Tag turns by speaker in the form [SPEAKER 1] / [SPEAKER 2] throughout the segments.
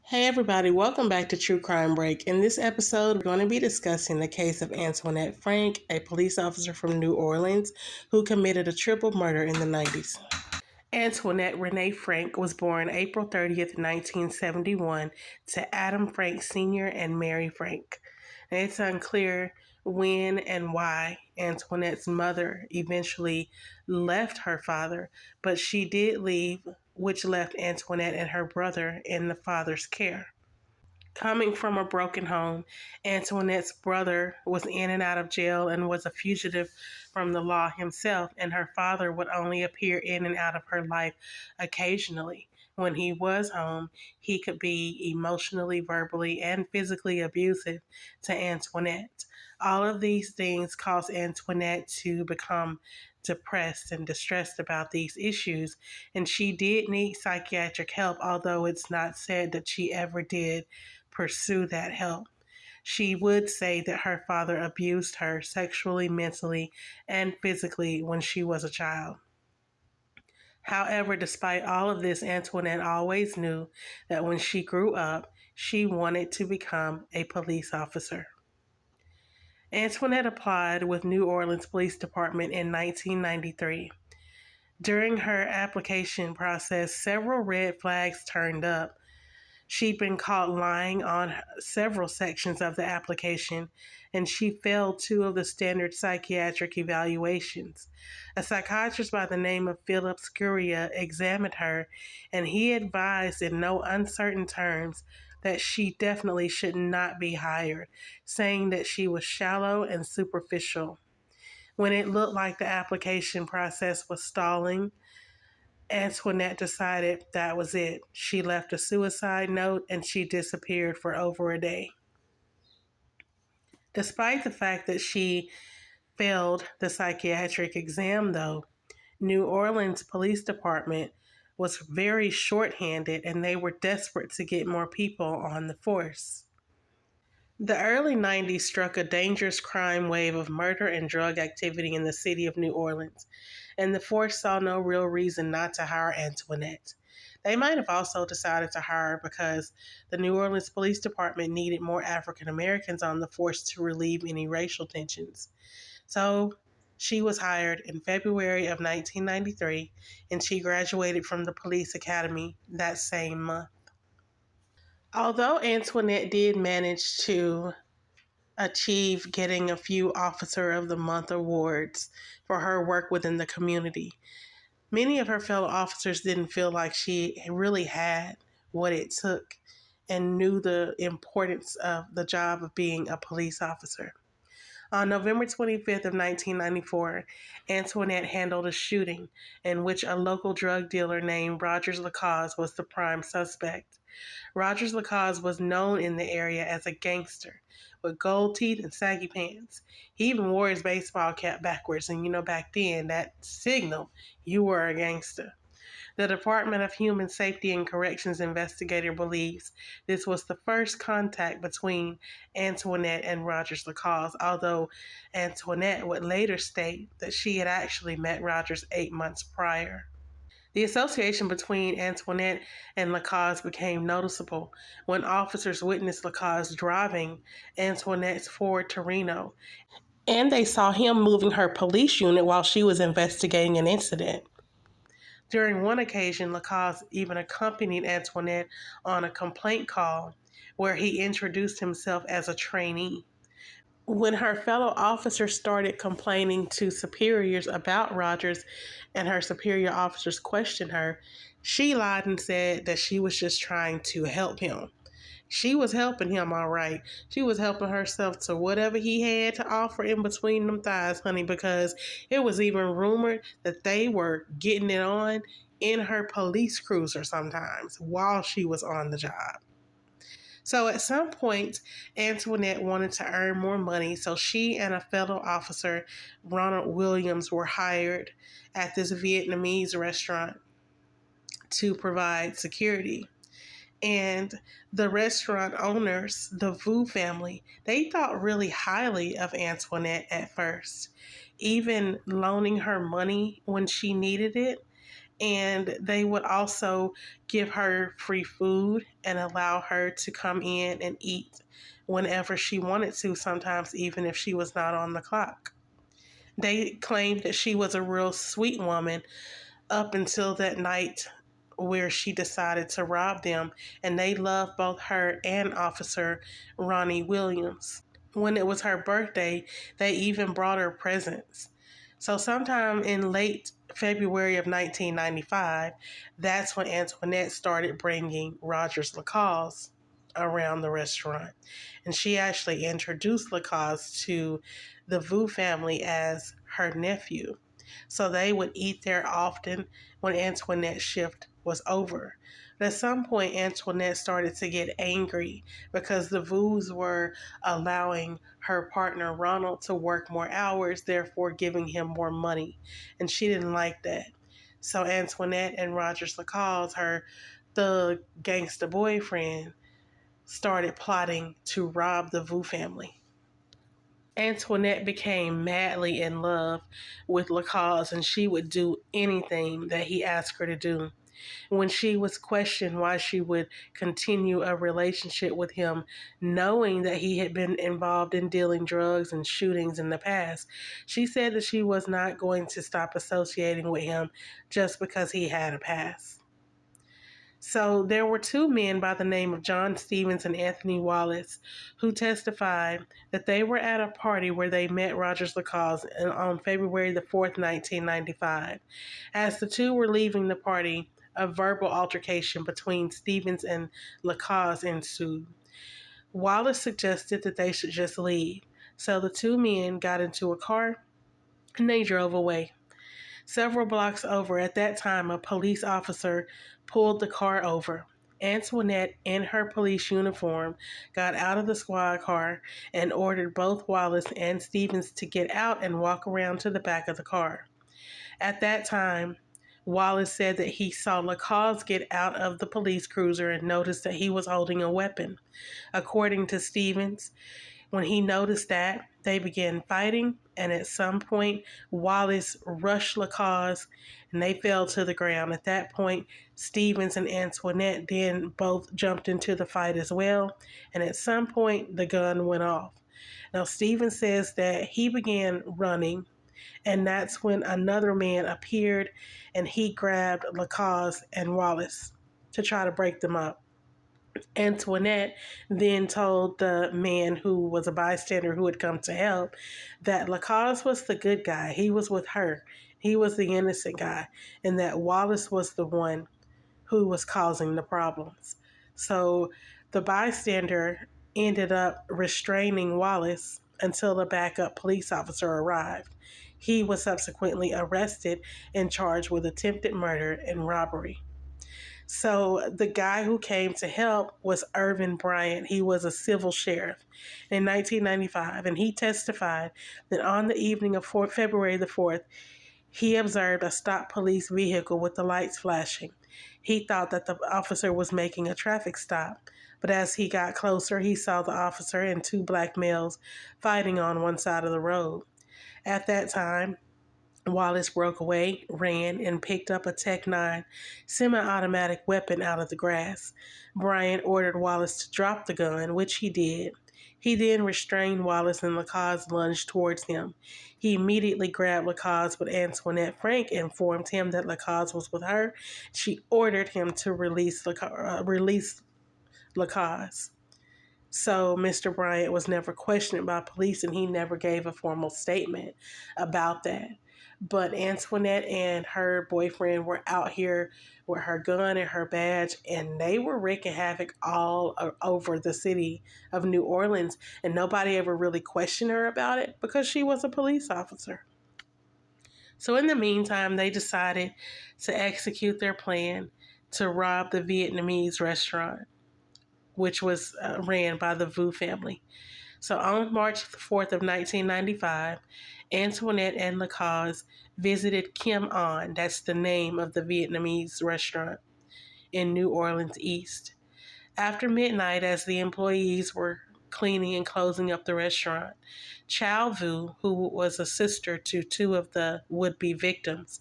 [SPEAKER 1] Hey everybody, welcome back to True Crime Break. In this episode, we're going to be discussing the case of Antoinette Frank, a police officer from New Orleans who committed a triple murder in the 90s. Antoinette Renee Frank was born April 30th, 1971 to Adam Frank Sr. and Mary Frank. And it's unclear when and why Antoinette's mother eventually left her father, but she did leave, which left Antoinette and her brother in the father's care. Coming from a broken home, Antoinette's brother was in and out of jail and was a fugitive from the law himself, and her father would only appear in and out of her life occasionally. When he was home, he could be emotionally, verbally, and physically abusive to Antoinette. All of these things caused Antoinette to become depressed and distressed about these issues, and she did need psychiatric help, although it's not said that she ever did pursue that help. She would say that her father abused her sexually, mentally, and physically when she was a child. However, despite all of this, Antoinette always knew that when she grew up, she wanted to become a police officer. Antoinette applied with New Orleans Police Department in 1993. During her application process, several red flags turned up. She'd been caught lying on several sections of the application, and she failed two of the standard psychiatric evaluations. A psychiatrist by the name of Philip Scuria examined her, and he advised in no uncertain terms that she definitely should not be hired, saying that she was shallow and superficial. When it looked like the application process was stalling, Antoinette decided that was it. She left a suicide note and she disappeared for over a day. Despite the fact that she failed the psychiatric exam, though, New Orleans Police Department was very short-handed and they were desperate to get more people on the force. The early 90s struck a dangerous crime wave of murder and drug activity in the city of New Orleans, and the force saw no real reason not to hire Antoinette. They might have also decided to hire her because the New Orleans Police Department needed more African Americans on the force to relieve any racial tensions. So she was hired in February of 1993, and she graduated from the police academy that same month. Although Antoinette did manage to achieve getting a few Officer of the Month awards for her work within the community, many of her fellow officers didn't feel like she really had what it took and knew the importance of the job of being a police officer. On November 25th of 1994, Antoinette handled a shooting in which a local drug dealer named Rogers LaCaze was the prime suspect. Rogers LaCaze was known in the area as a gangster with gold teeth and saggy pants. He even wore his baseball cap backwards, and back then that signaled you were a gangster. The Department of Human Safety and Corrections investigator believes this was the first contact between Antoinette and Rogers LaCaze, although Antoinette would later state that she had actually met Rogers 8 months prior. The association between Antoinette and LaCaze became noticeable when officers witnessed LaCaze driving Antoinette's Ford Torino, and they saw him moving her police unit while she was investigating an incident. During one occasion, LaCaze even accompanied Antoinette on a complaint call where he introduced himself as a trainee. When her fellow officers started complaining to superiors about Rogers and her superior officers questioned her, she lied and said that she was just trying to help him. She was helping him, all right. She was helping herself to whatever he had to offer in between them thighs, honey, because it was even rumored that they were getting it on in her police cruiser sometimes while she was on the job. So at some point, Antoinette wanted to earn more money, so she and a fellow officer, Ronald Williams, were hired at this Vietnamese restaurant to provide security. And the restaurant owners, the Vu family, they thought really highly of Antoinette at first, even loaning her money when she needed it. And they would also give her free food and allow her to come in and eat whenever she wanted to, sometimes even if she was not on the clock. They claimed that she was a real sweet woman up until that night where she decided to rob them, and they loved both her and Officer Ronnie Williams. When it was her birthday, they even brought her presents. So, sometime in late February of 1995, that's when Antoinette started bringing Rogers LaCaze around the restaurant. And she actually introduced LaCaze to the Vu family as her nephew. So they would eat there often when Antoinette's shift was over. But at some point, Antoinette started to get angry because the Vus were allowing her partner Ronald to work more hours, therefore giving him more money. And she didn't like that. So Antoinette and Rogers LaCaze, her thug gangster boyfriend, started plotting to rob the Vu family. Antoinette became madly in love with LaCaze, and she would do anything that he asked her to do. When she was questioned why she would continue a relationship with him, knowing that he had been involved in dealing drugs and shootings in the past, she said that she was not going to stop associating with him just because he had a past. So there were two men by the name of John Stevens and Anthony Wallace who testified that they were at a party where they met Rogers LaCaze on February the 4th, 1995. As the two were leaving the party, a verbal altercation between Stevens and LaCaze ensued. Wallace suggested that they should just leave, so the two men got into a car and they drove away. Several blocks over, at that time, a police officer pulled the car over. Antoinette, in her police uniform, got out of the squad car and ordered both Wallace and Stevens to get out and walk around to the back of the car. At that time, Wallace said that he saw LaCaze get out of the police cruiser and noticed that he was holding a weapon. According to Stevens, when he noticed that, they began fighting, and at some point, Wallace rushed LaCaze, and they fell to the ground. At that point, Stevens and Antoinette then both jumped into the fight as well, and at some point, the gun went off. Now, Stevens says that he began running, and that's when another man appeared, and he grabbed LaCaze and Wallace to try to break them up. Antoinette then told the man who was a bystander who had come to help that LaCaze was the good guy. He was with her. He was the innocent guy. And that Wallace was the one who was causing the problems. So the bystander ended up restraining Wallace until the backup police officer arrived. He was subsequently arrested and charged with attempted murder and robbery. So the guy who came to help was Irvin Bryant. He was a civil sheriff in 1995, and he testified that on the evening of February the 4th, he observed a stopped police vehicle with the lights flashing. He thought that the officer was making a traffic stop, but as he got closer, he saw the officer and two black males fighting on one side of the road. At that time, Wallace broke away, ran, and picked up a Tech 9 semi-automatic weapon out of the grass. Bryant ordered Wallace to drop the gun, which he did. He then restrained Wallace and LaCaze lunged towards him. He immediately grabbed LaCaze, but Antoinette Frank informed him that LaCaze was with her. She ordered him to release LaCaze. So Mr. Bryant was never questioned by police, and he never gave a formal statement about that. But Antoinette and her boyfriend were out here with her gun and her badge, and they were wreaking havoc all over the city of New Orleans, and nobody ever really questioned her about it because she was a police officer. So in the meantime, they decided to execute their plan to rob the Vietnamese restaurant, which was ran by the Vu family. So on March 4th of 1995, Antoinette and LaCaze visited Kim An, that's the name of the Vietnamese restaurant, in New Orleans East. After midnight, as the employees were cleaning and closing up the restaurant. Chow Vu, who was a sister to two of the would-be victims,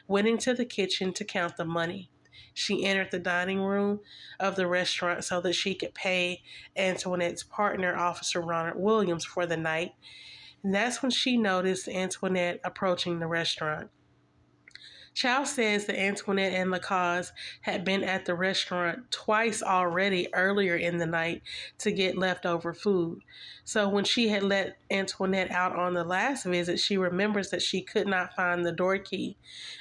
[SPEAKER 1] went into the kitchen to count the money. She entered the dining room of the restaurant so that she could pay Antoinette's partner, Officer Ronald Williams, for the night. And that's when she noticed Antoinette approaching the restaurant. Chow says that Antoinette and LaCaze had been at the restaurant twice already earlier in the night to get leftover food. So when she had let Antoinette out on the last visit, she remembers that she could not find the door key.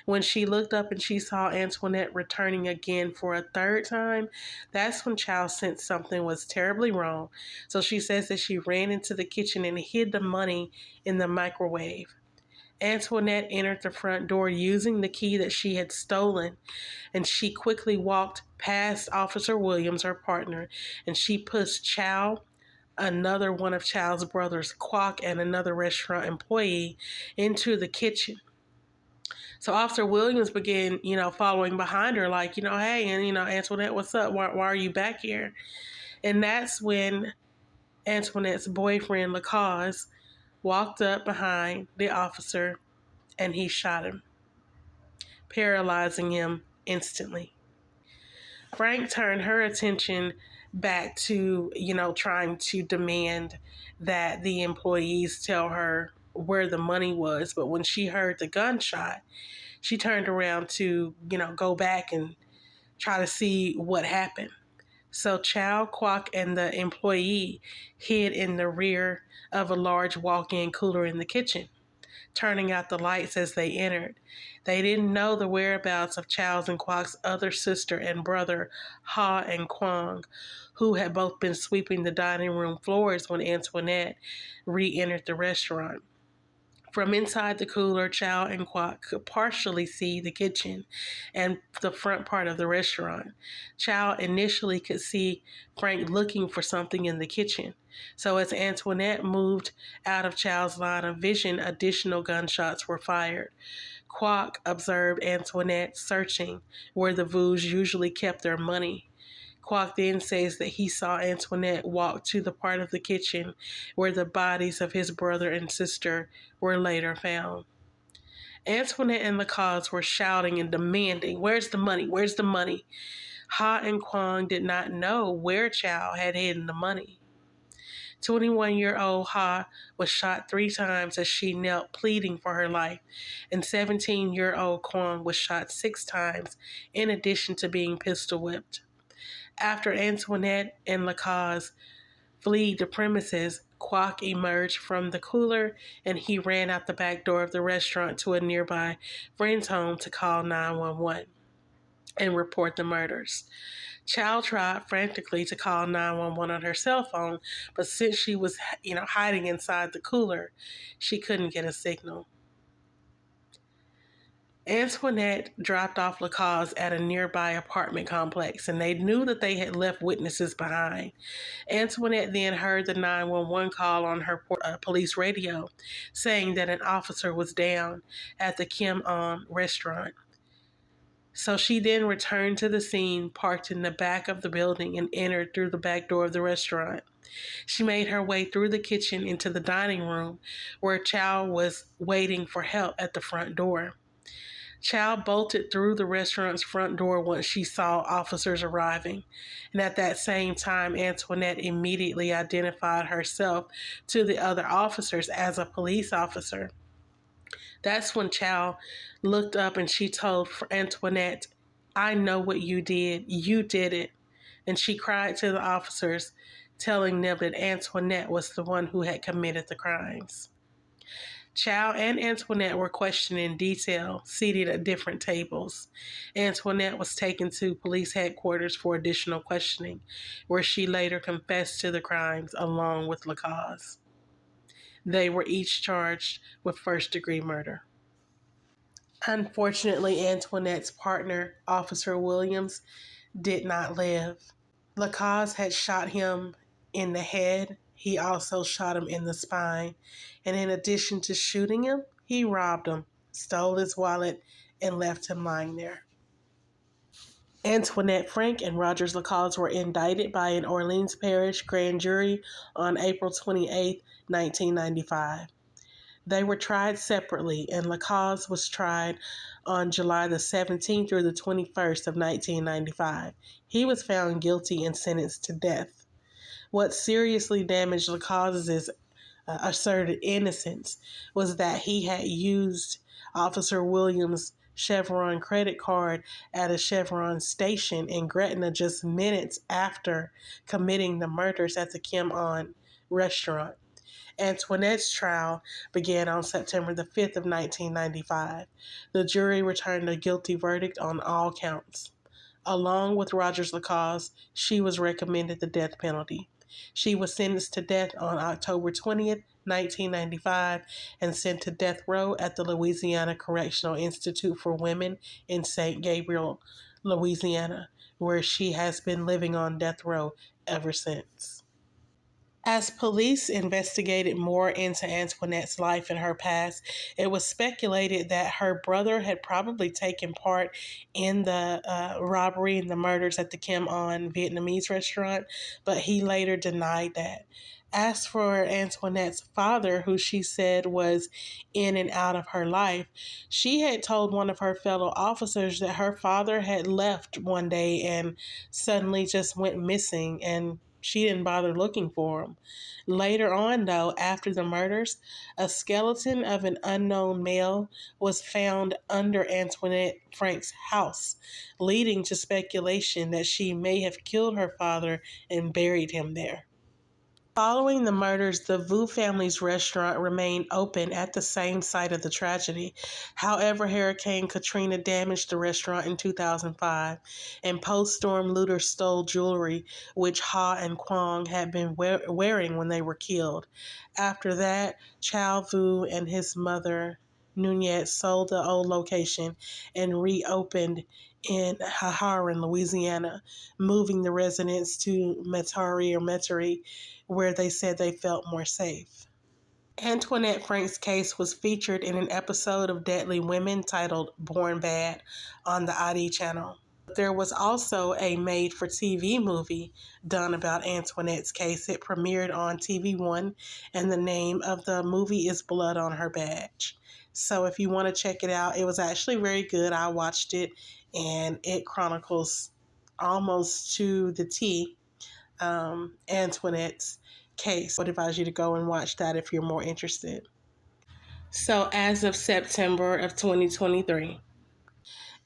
[SPEAKER 1] When she looked up and she saw Antoinette returning again for a third time, that's when Chow sensed something was terribly wrong. So she says that she ran into the kitchen and hid the money in the microwave. Antoinette entered the front door using the key that she had stolen, and she quickly walked past Officer Williams, her partner, and she pushed Chow, another one of Chow's brothers, Kwok, and another restaurant employee into the kitchen. So Officer Williams began, following behind her, like, hey, and, Antoinette, what's up? Why are you back here? And that's when Antoinette's boyfriend, LaCaze, walked up behind the officer and he shot him, paralyzing him instantly. Frank turned her attention back to, trying to demand that the employees tell her where the money was. But when she heard the gunshot, she turned around to, go back and try to see what happened. So Chow, Kwok, and the employee hid in the rear of a large walk-in cooler in the kitchen, turning out the lights as they entered. They didn't know the whereabouts of Chow's and Kwok's other sister and brother, Ha and Kwong, who had both been sweeping the dining room floors when Antoinette re-entered the restaurant. From inside the cooler, Chow and Kwok could partially see the kitchen and the front part of the restaurant. Chow initially could see Frank looking for something in the kitchen. So as Antoinette moved out of Chow's line of vision, additional gunshots were fired. Kwok observed Antoinette searching where the Vus usually kept their money. Kwok then says that he saw Antoinette walk to the part of the kitchen where the bodies of his brother and sister were later found. Antoinette and LaCaze were shouting and demanding, "Where's the money? Where's the money?" Ha and Kwong did not know where Chow had hidden the money. 21-year-old Ha was shot 3 times as she knelt pleading for her life, and 17-year-old Kwong was shot 6 times in addition to being pistol whipped. After Antoinette and LaCaze fled the premises, Kwok emerged from the cooler and he ran out the back door of the restaurant to a nearby friend's home to call 911 and report the murders. Chow tried frantically to call 911 on her cell phone, but since she was, hiding inside the cooler, she couldn't get a signal. Antoinette dropped off LaCaze at a nearby apartment complex, and they knew that they had left witnesses behind. Antoinette then heard the 911 call on her police radio, saying that an officer was down at the Kim restaurant. So she then returned to the scene, parked in the back of the building, and entered through the back door of the restaurant. She made her way through the kitchen into the dining room, where Chow was waiting for help at the front door. Chow bolted through the restaurant's front door once she saw officers arriving, and at that same time, Antoinette immediately identified herself to the other officers as a police officer. That's when Chow looked up and she told Antoinette, "I know what you did. You did it." And she cried to the officers, telling them that Antoinette was the one who had committed the crimes. Chow and Antoinette were questioned in detail, seated at different tables. Antoinette was taken to police headquarters for additional questioning, where she later confessed to the crimes along with LaCaze. They were each charged with first-degree murder. Unfortunately, Antoinette's partner, Officer Williams, did not live. LaCaze had shot him in the head. He also shot him in the spine. And in addition to shooting him, he robbed him, stole his wallet, and left him lying there. Antoinette Frank and Rogers LaCaze were indicted by an Orleans Parish grand jury on April 28, 1995. They were tried separately, and LaCaze was tried on July the 17th through the 21st of 1995. He was found guilty and sentenced to death. What seriously damaged LaCaze's asserted innocence was that he had used Officer Williams' Chevron credit card at a Chevron station in Gretna just minutes after committing the murders at the Kim On restaurant. Antoinette's trial began on September the 5th of 1995. The jury returned a guilty verdict on all counts. Along with Rogers LaCaze, she was recommended the death penalty. She was sentenced to death on October 20th, 1995, and sent to death row at the Louisiana Correctional Institute for Women in St. Gabriel, Louisiana, where she has been living on death row ever since. As police investigated more into Antoinette's life and her past, it was speculated that her brother had probably taken part in the robbery and the murders at the Kim On Vietnamese restaurant, but he later denied that. As for Antoinette's father, who she said was in and out of her life, she had told one of her fellow officers that her father had left one day and suddenly just went missing, and she didn't bother looking for him. Later on, though, after the murders, a skeleton of an unknown male was found under Antoinette Frank's house, leading to speculation that she may have killed her father and buried him there. Following the murders, the Vu family's restaurant remained open at the same site of the tragedy. However, Hurricane Katrina damaged the restaurant in 2005, and post-storm looters stole jewelry which Ha and Kwong had been wearing when they were killed. After that, Chow Vu and his mother, Nunez, sold the old location and reopened in Haharan, Louisiana, moving the residents to Metairie, where they said they felt more safe. Antoinette Frank's case was featured in an episode of Deadly Women titled Born Bad on the ID channel. There was also a made-for-TV movie done about Antoinette's case. It premiered on TV1, and the name of the movie is Blood on Her Badge. So if you want to check it out, it was actually very good. I watched it, and it chronicles almost to the T Antoinette's case. I would advise you to go and watch that if you're more interested. So as of September of 2023,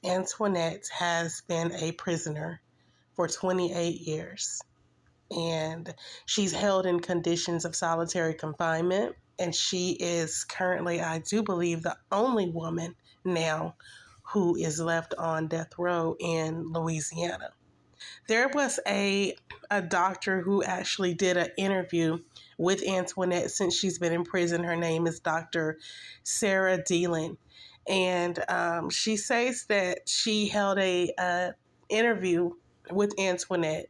[SPEAKER 1] Antoinette has been a prisoner for 28 years, and she's held in conditions of solitary confinement, and she is currently, I do believe, the only woman now who is left on death row in Louisiana. There was a doctor who actually did an interview with Antoinette since she's been in prison. Her name is Dr. Sarah Dealin. And she says that she held a interview with Antoinette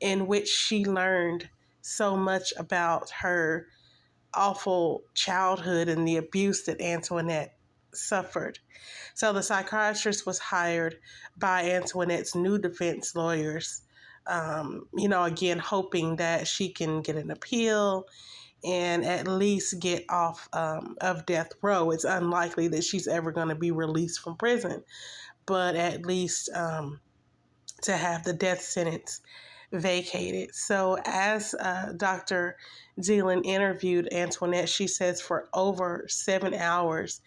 [SPEAKER 1] in which she learned so much about her awful childhood and the abuse that Antoinette suffered. So the psychiatrist was hired by Antoinette's new defense lawyers, again, hoping that she can get an appeal and at least get off of death row. It's unlikely that she's ever going to be released from prison, but at least to have the death sentence vacated. So as Dr. Zealand interviewed Antoinette, she says for over 7 hours.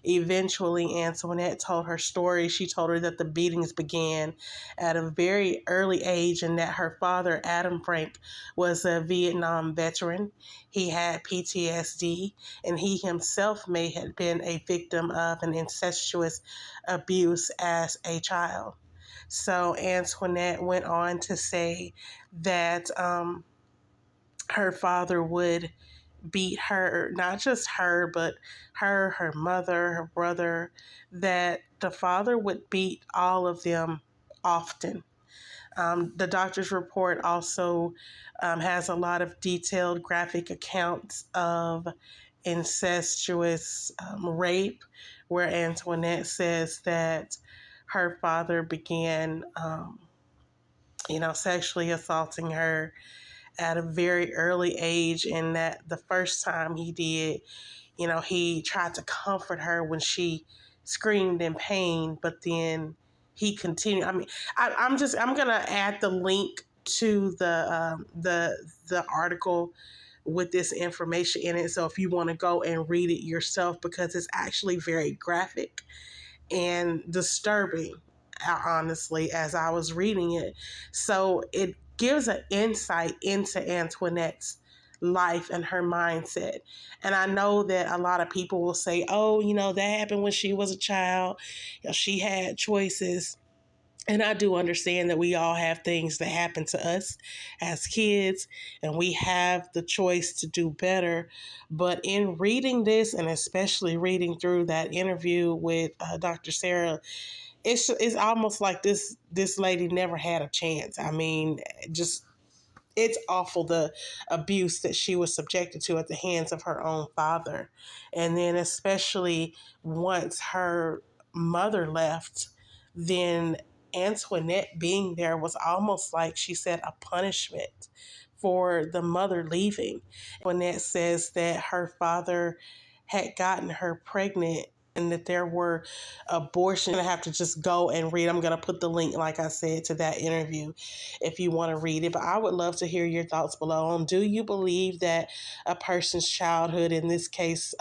[SPEAKER 1] Eventually, Antoinette told her story. She told her that the beatings began at a very early age and that her father, Adam Frank, was a Vietnam veteran. He had PTSD, and he himself may have been a victim of an incestuous abuse as a child. So Antoinette went on to say that her father would beat her, not just her, but her mother, her brother, that the father would beat all of them often. The doctor's report also has a lot of detailed graphic accounts of incestuous rape, where Antoinette says that her father began sexually assaulting her at a very early age, and that the first time he did, he tried to comfort her when she screamed in pain, but then he continued. I mean, I'm gonna add the link to the article with this information in it. So if you want to go and read it yourself, because it's actually very graphic and disturbing, honestly, as I was reading it. So it gives an insight into Antoinette's life and her mindset. And I know that a lot of people will say, oh, that happened when she was a child. She had choices. And I do understand that we all have things that happen to us as kids, and we have the choice to do better. But in reading this, and especially reading through that interview with Dr. Sarah, it's almost like this lady never had a chance. I mean, just it's awful, the abuse that she was subjected to at the hands of her own father. And then, especially once her mother left, then Antoinette being there was almost like, she said, a punishment for the mother leaving. Antoinette says that her father had gotten her pregnant and that there were abortions. I have to just go and read. I'm going to put the link, like I said, to that interview if you want to read it. But I would love to hear your thoughts below on, do you believe that a person's childhood, in this case,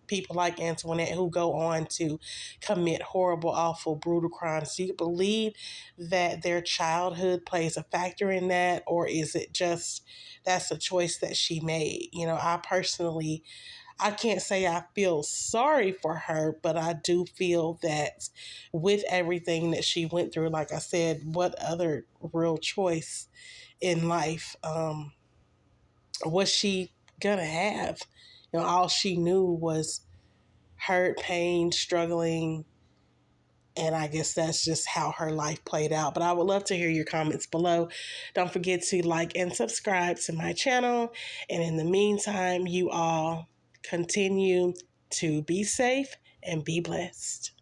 [SPEAKER 1] people like Antoinette who go on to commit horrible, awful, brutal crimes, do you believe that their childhood plays a factor in that? Or is it just that's a choice that she made? I personally, I can't say I feel sorry for her, but I do feel that with everything that she went through, like I said, what other real choice in life was she gonna have? All she knew was hurt, pain, struggling, and I guess that's just how her life played out. But I would love to hear your comments below. Don't forget to like and subscribe to my channel. And in the meantime, you all continue to be safe and be blessed.